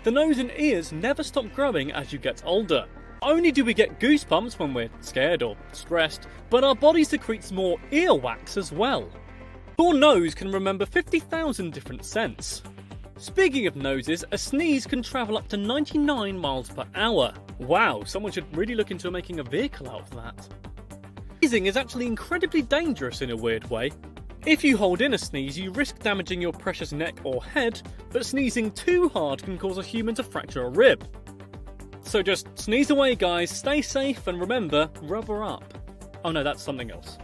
The nose and ears never stop growing as you get older. Only do we get goosebumps when we're scared or stressed, but our body secretes more earwax as well. Your nose can remember 50,000 different scents. Speaking of noses, a sneeze can travel up to 99 miles per hour. Wow, someone should really look into making a vehicle out of that. Sneezing is actually incredibly dangerous in a weird way. If you hold in a sneeze, you risk damaging your precious neck or head, but sneezing too hard can cause a human to fracture a rib. So just sneeze away guys, stay safe and remember, rubber up. Oh no, that's something else.